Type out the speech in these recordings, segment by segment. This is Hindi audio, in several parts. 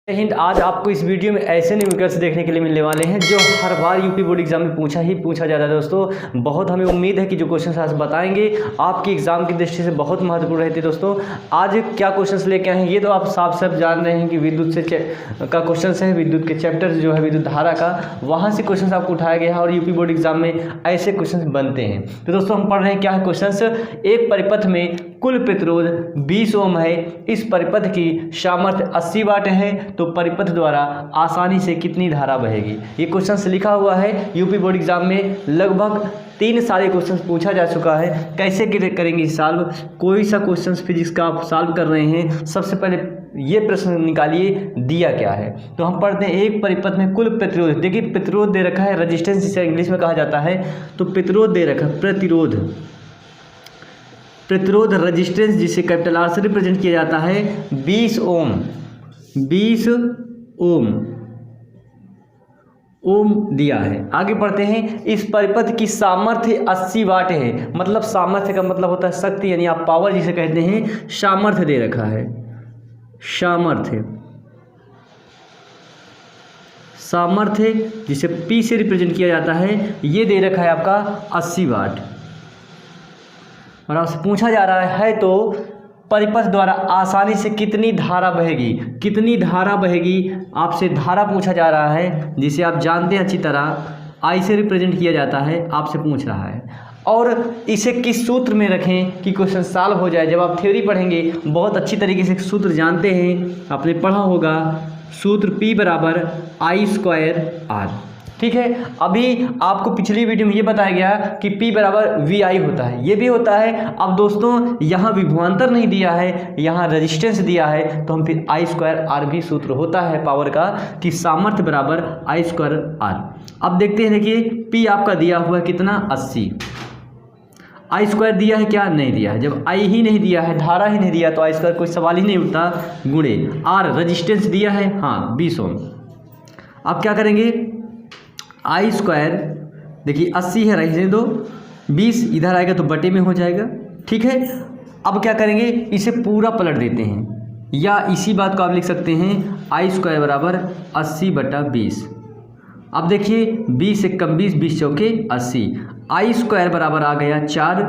हिंद। आज आपको इस वीडियो में ऐसे न्यूमेरिकल्स देखने के लिए मिलने वाले हैं जो हर बार यूपी बोर्ड एग्जाम में पूछा जाता है। दोस्तों बहुत हमें उम्मीद है कि जो क्वेश्चंस आज बताएंगे आपके एग्जाम की दृष्टि से बहुत महत्वपूर्ण रहते हैं। दोस्तों आज क्या क्वेश्चंस लेके आए हैं ये तो आप साफ जान रहे हैं कि विद्युत से का क्वेश्चन है, विद्युत के चैप्टर जो है विद्युत धारा का, वहाँ से क्वेश्चन आपको उठाया गया है और यूपी बोर्ड एग्जाम में ऐसे क्वेश्चन बनते हैं। तो दोस्तों हम पढ़ रहे हैं क्या है क्वेश्चन। एक परिपथ में कुल प्रतिरोध 20 ओम है, इस परिपथ की सामर्थ्य 80 वाट है, तो परिपथ द्वारा आसानी से कितनी धारा बहेगी। ये क्वेश्चन लिखा हुआ है यूपी बोर्ड एग्जाम में, लगभग 3 सारे क्वेश्चन पूछा जा चुका है। कैसे करेंगे सॉल्व, कोई सा क्वेश्चन फिजिक्स का आप सॉल्व कर रहे हैं, सबसे पहले ये प्रश्न निकालिए दिया क्या है। तो हम पढ़ते हैं एक परिपथ में कुल प्रतिरोध। देखिए प्रतिरोध दे रखा है, रेजिस्टेंस जिसे इंग्लिश में कहा जाता है, तो प्रतिरोध दे रखा है, प्रतिरोध रेजिस्टेंस जिसे कैपिटल आर से रिप्रेजेंट किया जाता है 20 ओम दिया है। आगे पढ़ते हैं इस परिपथ की सामर्थ्य 80 वाट है, मतलब सामर्थ्य का मतलब होता है शक्ति, यानी आप पावर जिसे कहते हैं, सामर्थ्य दे रखा है, सामर्थ्य जिसे P से रिप्रेजेंट किया जाता है, ये दे रखा है आपका 80 वाट। और आपसे पूछा जा रहा है तो परिपथ द्वारा आसानी से कितनी धारा बहेगी, आपसे धारा पूछा जा रहा है, जिसे आप जानते हैं अच्छी तरह I से रिप्रेजेंट किया जाता है, आपसे पूछ रहा है। और इसे किस सूत्र में रखें कि क्वेश्चन सॉल्व हो जाए। जब आप थ्योरी पढ़ेंगे बहुत अच्छी तरीके से सूत्र जानते हैं, आपने पढ़ा होगा सूत्र P बराबर I²R। ठीक है, अभी आपको पिछली वीडियो में ये बताया गया कि P बराबर VI होता है, ये भी होता है। अब दोस्तों यहाँ विभवांतर नहीं दिया है, यहाँ रेजिस्टेंस दिया है, तो हम फिर I²R भी सूत्र होता है पावर का कि सामर्थ्य बराबर I²R। अब देखते हैं, देखिए P आपका दिया हुआ है कितना 80, I² दिया है क्या, नहीं दिया है। जब I ही नहीं दिया है, धारा ही नहीं दिया, तो I² कोई सवाल ही नहीं उठता, गुणे R रेजिस्टेंस दिया है, हाँ 20 ओम। अब क्या करेंगे, I² देखिए 80 है, रहने दो, 20 इधर आएगा तो बटे में हो जाएगा। ठीक है, अब क्या करेंगे, इसे पूरा पलट देते हैं, या इसी बात को आप लिख सकते हैं I² बराबर 80/20। अब देखिए 20 × 20, 20 चौके 80, I² बराबर आ गया 4,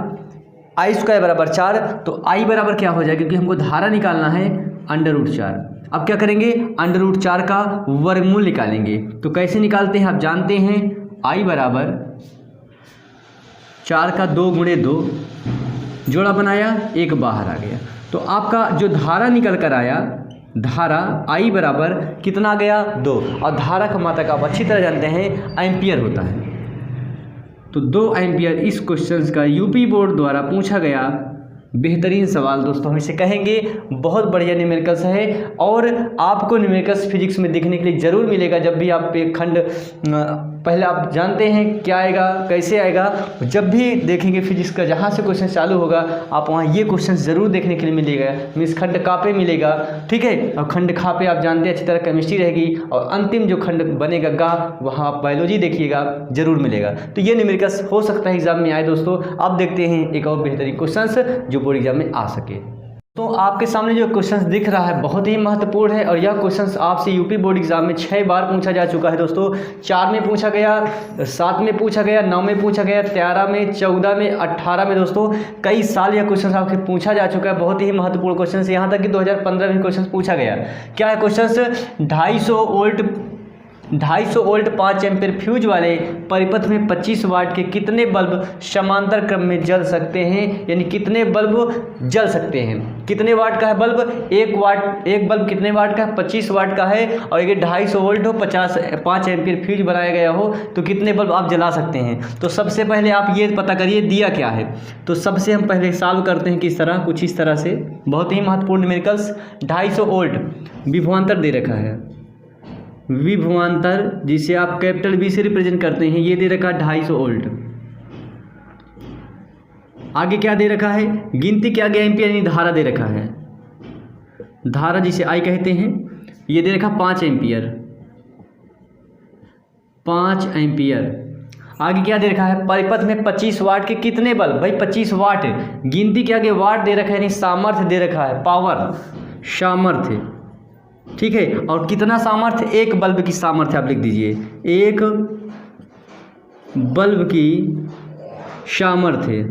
I² बराबर 4, तो I बराबर क्या हो जाएगा, क्योंकि हमको धारा निकालना है √4। अब क्या करेंगे, √4 का वर्गमूल निकालेंगे। तो कैसे निकालते हैं आप जानते हैं, I बराबर 4 का 2 × 2 जोड़ा बनाया, 1 बाहर आ गया, तो आपका जो धारा निकल कर आया, धारा I बराबर कितना गया 2, और धारा का मात्रक आप अच्छी तरह जानते हैं एम्पियर होता है। तो 2 एम्पियर इस क्वेश्चन का यूपी बोर्ड द्वारा पूछा गया बेहतरीन सवाल। दोस्तों हम इसे कहेंगे बहुत बढ़िया न्यूमेरिकल्स है, और आपको न्यूमेरिकल्स फिजिक्स में देखने के लिए ज़रूर मिलेगा। जब भी आप एक खंड, पहले आप जानते हैं क्या आएगा, कैसे आएगा, जब भी देखेंगे फिजिक्स का जहाँ से क्वेश्चन चालू होगा आप वहाँ ये क्वेश्चन ज़रूर देखने के लिए मिलेगा। मीन्स खंड का पे मिलेगा, ठीक है, और खंड खा पे आप जानते हैं अच्छी तरह केमिस्ट्री रहेगी, और अंतिम जो खंड बनेगा गा, वहाँ आप बायोलॉजी देखिएगा, ज़रूर मिलेगा। तो ये न्यूमेरिकल्स हो सकता है एग्जाम में आए। दोस्तों अब देखते हैं एक और बेहतरीन क्वेश्चन जो बोर्ड एग्जाम में आ सके। तो आपके सामने जो क्वेश्चन दिख रहा है बहुत ही महत्वपूर्ण है, और यह क्वेश्चन आपसे यूपी बोर्ड एग्जाम में 6 बार पूछा जा चुका है। दोस्तों 4 में पूछा गया, 7 में पूछा गया, 9 में पूछा गया, 13 में, 14 में, 18 में। दोस्तों कई साल यह क्वेश्चन आपसे पूछा जा चुका है, बहुत ही महत्वपूर्ण क्वेश्चन है। यहाँ तक कि 2015 में क्वेश्चन पूछा गया। क्या है क्वेश्चन, 250 वोल्ट 5 एम्पीयर फ्यूज वाले परिपथ में 25 वाट के कितने बल्ब समांतर क्रम में जल सकते हैं, यानी कितने बल्ब जल सकते हैं। कितने वाट का है बल्ब, एक बल्ब कितने वाट का है, 25 वाट का है, और ये 250 वोल्ट हो, 5 एम्पीयर फ्यूज बनाया गया हो, तो कितने बल्ब आप जला सकते हैं। तो सबसे पहले आप ये पता करिए दिया क्या है। तो सबसे हम पहले सॉल्व करते हैं किस तरह, कुछ इस तरह से, बहुत ही महत्वपूर्ण न्यूमेरिकल्स। 250 वोल्ट विभवांतर दे रखा है, विभवांतर जिसे आप कैपिटल V से रिप्रेजेंट करते हैं, ये दे रखा 250 वोल्ट। आगे क्या दे रखा है, गिनती क्या गया एम्पियर, यानी धारा दे रखा है, धारा जिसे I कहते हैं, ये दे रखा 5 एम्पियर, 5 एम्पियर। आगे क्या दे रखा है, परिपथ में 25 वाट के कितने बल्ब, भाई 25 वाट, गिनती क्या गया, वाट दे रखा है, यानी सामर्थ्य दे रखा है, पावर, सामर्थ्य ठीक है। और कितना सामर्थ्य, एक बल्ब की सामर्थ्य आप लिख दीजिए, एक बल्ब की सामर्थ्य,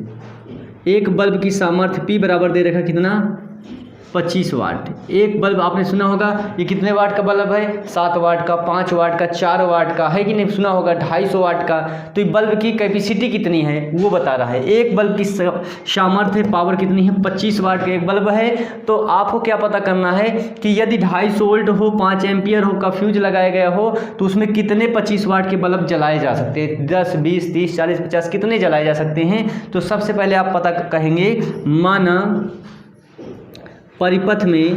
एक बल्ब की सामर्थ्य P बराबर दे रखा कितना, 25 वाट। एक बल्ब आपने सुना होगा ये कितने वाट का बल्ब है, 7 वाट का, 5 वाट का, 4 वाट का, है कि नहीं, सुना होगा 250 वाट का। तो ये बल्ब की कैपेसिटी कितनी है वो बता रहा है। एक बल्ब की सामर्थ्य पावर कितनी है, 25 वाट का एक बल्ब है। तो आपको क्या पता करना है कि यदि 250 वोल्ट हो, 5 एम्पियर हो का फ्यूज लगाया गया हो तो उसमें कितने 25 वाट के बल्ब जलाए जा सकते हैं, 10, 20, 30, 40, 50 कितने जलाए जा सकते हैं। तो सबसे पहले आप पता कहेंगे, माना परिपथ में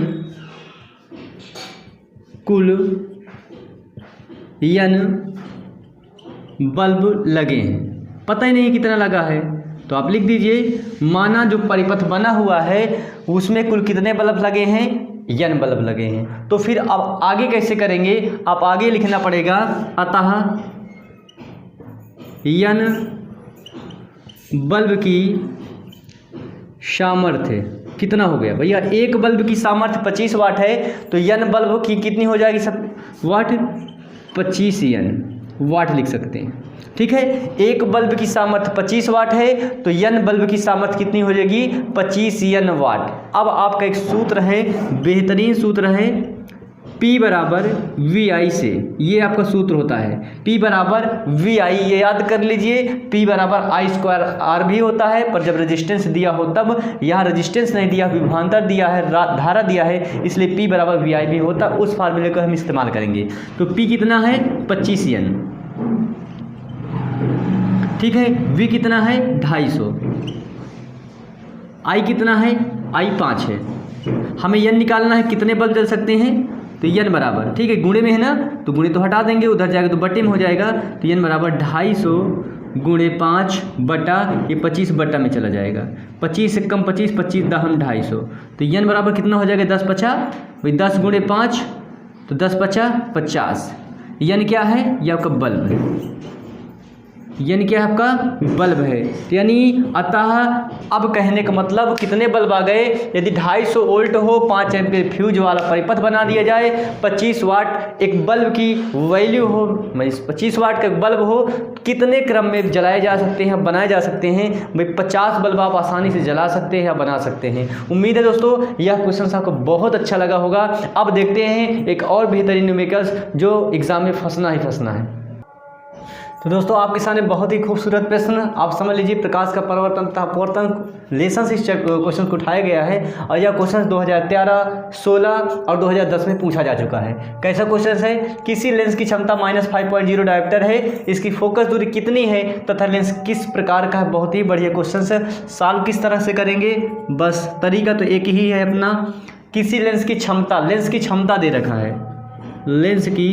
कुल n बल्ब लगे हैं, पता ही नहीं कितना लगा है, तो आप लिख दीजिए माना जो परिपथ बना हुआ है उसमें कुल कितने बल्ब लगे हैं, n बल्ब लगे हैं। तो फिर अब आगे कैसे करेंगे, आप आगे लिखना पड़ेगा, अतः n बल्ब की सामर्थ्य कितना हो गया भैया, एक बल्ब की सामर्थ्य 25 वाट है तो n बल्ब की कितनी हो जाएगी सब वाट, 25n वाट लिख सकते हैं। ठीक है, एक बल्ब की सामर्थ्य 25 वाट है तो n बल्ब की सामर्थ्य कितनी हो जाएगी, 25n वाट। अब आपका एक सूत्र है, बेहतरीन सूत्र है, P बराबर VI से, ये आपका सूत्र होता है, P बराबर VI, ये याद कर लीजिए। P बराबर I²R भी होता है, पर जब रेजिस्टेंस दिया हो तब, यहाँ रेजिस्टेंस नहीं दिया, विभवांतर दिया है, धारा दिया है, इसलिए P बराबर VI भी होता है। उस फार्मूले को हम इस्तेमाल करेंगे। तो P कितना है, 25n, ठीक है। V कितना है, 250, I कितना है, I 5 है। हमें n निकालना है, कितने बल्ब जल सकते हैं, तो n बराबर, ठीक है, गुणे में है ना, तो गुणे तो हटा देंगे, उधर जाएगा तो बट्टे में हो जाएगा। तो n बराबर 250 गुणे 5 बटा, ये 25 बट्टा में चला जाएगा, 25 से कम 25, 25 दहम 250, तो n बराबर कितना हो जाएगा, 10 पचा, वही 10 गुणे 5 तो 10 पचा 50। n क्या है, ये आपका बल्ब है, यानी क्या आपका बल्ब है। तो यानी अतः अब कहने का मतलब कितने बल्ब आ गए, यदि 250 वोल्ट हो, 5 एम्पीयर फ्यूज वाला परिपथ बना दिया जाए, 25 वाट एक बल्ब की वैल्यू हो, 25 वाट का बल्ब हो, कितने क्रम में जलाए जा सकते हैं, बनाए जा सकते हैं भाई, 50 बल्ब आप आसानी से जला सकते हैं या बना सकते हैं। उम्मीद है दोस्तों यह क्वेश्चन आपको बहुत अच्छा लगा होगा। अब देखते हैं एक और बेहतरीन न्यूमेरिकल्स जो एग्जाम में फंसना ही फंसना है। तो दोस्तों आपके सामने बहुत ही खूबसूरत प्रश्न, आप समझ लीजिए प्रकाश का परिवर्तन तथा अपवर्तन लेसन से इस क्वेश्चन को उठाया गया है, और यह क्वेश्चन 2013, 16 और 2010 में पूछा जा चुका है। कैसा क्वेश्चन है, किसी लेंस की क्षमता -5.0 डायोप्टर है, इसकी फोकस दूरी कितनी है तथा लेंस किस प्रकार का है। बहुत ही बढ़िया क्वेश्चन है। सॉल्व किस तरह से करेंगे, बस तरीका तो एक ही है अपना, किसी लेंस की क्षमता दे रखा है, लेंस की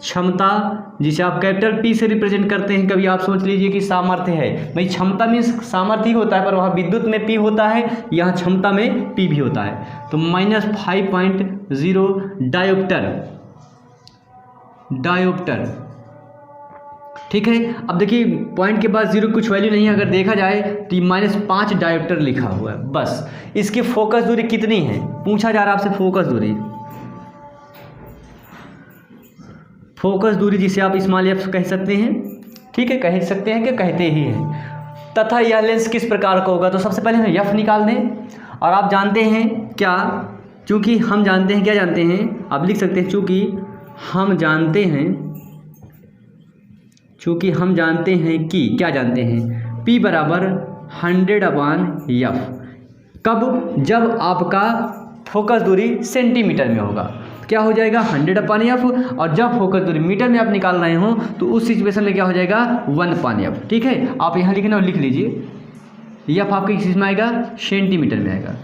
क्षमता जिसे आप कैपिटल P से रिप्रेजेंट करते हैं। कभी आप सोच लीजिए कि सामर्थ्य है, भाई क्षमता मीन्स सामर्थ्य ही होता है, पर वहाँ विद्युत में P होता है, यहाँ क्षमता में P भी होता है। तो -5.0 डायोप्टर, ठीक है। अब देखिए पॉइंट के बाद 0 कुछ वैल्यू नहीं है, अगर देखा जाए तो -5 डायोप्टर लिखा हुआ है। बस इसकी फोकस दूरी कितनी है पूछा जा रहा है आपसे, फोकस दूरी जिसे आप स्मॉल f कह सकते हैं, ठीक है, कह सकते हैं कि कहते ही हैं। तथा यह लेंस किस प्रकार का होगा, तो सबसे पहले हम f निकाल दें। और आप जानते हैं क्या, चूँकि हम जानते हैं, क्या जानते हैं, आप लिख सकते हैं चूँकि हम जानते हैं कि क्या जानते हैं, P बराबर 100/f। कब, जब आपका फोकस दूरी सेंटीमीटर में होगा, क्या हो जाएगा 100/f, और जब फोकस दूरी मीटर में आप निकाल रहे हो तो उस सिचुएशन में क्या हो जाएगा 1/f। ठीक है, आप यहाँ लिखना और लिख लीजिए, f आपके किस में आएगा, सेंटीमीटर में आएगा।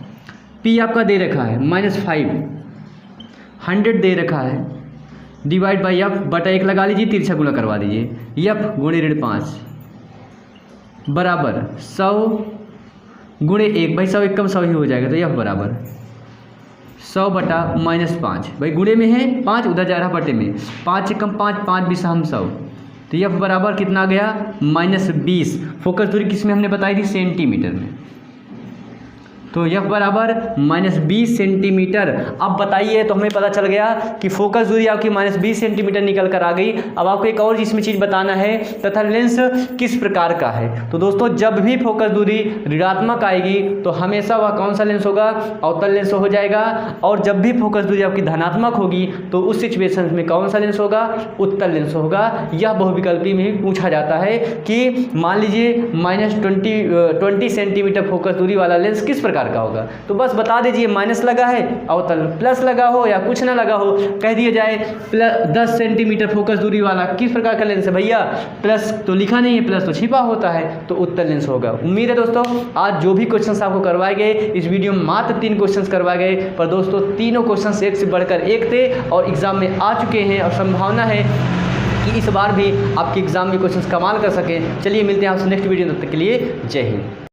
P आपका दे रखा है -5, 100 दे रखा है, डिवाइड बाई f बटा 1 लगा लीजिए, तिरछा गुणा करवा दीजिए, f गुणे ऋण 5 बराबर 100 गुणे 1, भाई 100 1 100 ही हो जाएगा, तो f बराबर 100 बटा -5, भाई गुणे में है 5, उधर जा रहा बटे में, 5 से कम 5, 5 20 हम 100, तो यह बराबर कितना आ गया -20। फोकस दूरी किस में हमने बताई थी, सेंटीमीटर में। तो यह बराबर -20 सेंटीमीटर। अब बताइए, तो हमें पता चल गया कि फोकस दूरी आपकी -20 सेंटीमीटर निकल कर आ गई। अब आपको एक और इसमें चीज़ बताना है, तथा लेंस किस प्रकार का है। तो दोस्तों, जब भी फोकस दूरी ऋणात्मक आएगी तो हमेशा वह कौन सा लेंस होगा, अवतल लेंस हो जाएगा। और जब भी फोकस दूरी आपकी धनात्मक होगी तो उस सिचुएशन में कौन सा लेंस होगा, उत्तल लेंस होगा। यह बहुविकल्पी में भी पूछा जाता है कि मान लीजिए -20 सेंटीमीटर फोकस दूरी वाला लेंस किस प्रकार का होगा। तो बस बता दीजिए, माइनस लगा है अवतल, प्लस लगा हो या कुछ ना लगा हो, कह दिया जाए 10 सेंटीमीटर फोकस दूरी वाला किस प्रकार का लेंस है भैया, प्लस तो लिखा नहीं है, प्लस तो छिपा होता है, तो उत्तल लेंस होगा। उम्मीद है दोस्तों आज जो भी क्वेश्चंस आपको करवाए गए, इस वीडियो में मात्र 3 क्वेश्चंस करवाए गए, पर दोस्तों तीनों क्वेश्चंस एक से बढ़कर एक थे और एग्जाम में आ चुके हैं और संभावना है कि इस बार भी आपके एग्जाम में क्वेश्चंस कमाल कर सकें। चलिए मिलते हैं आपसे नेक्स्ट वीडियो, तब तक के लिए जय हिंद।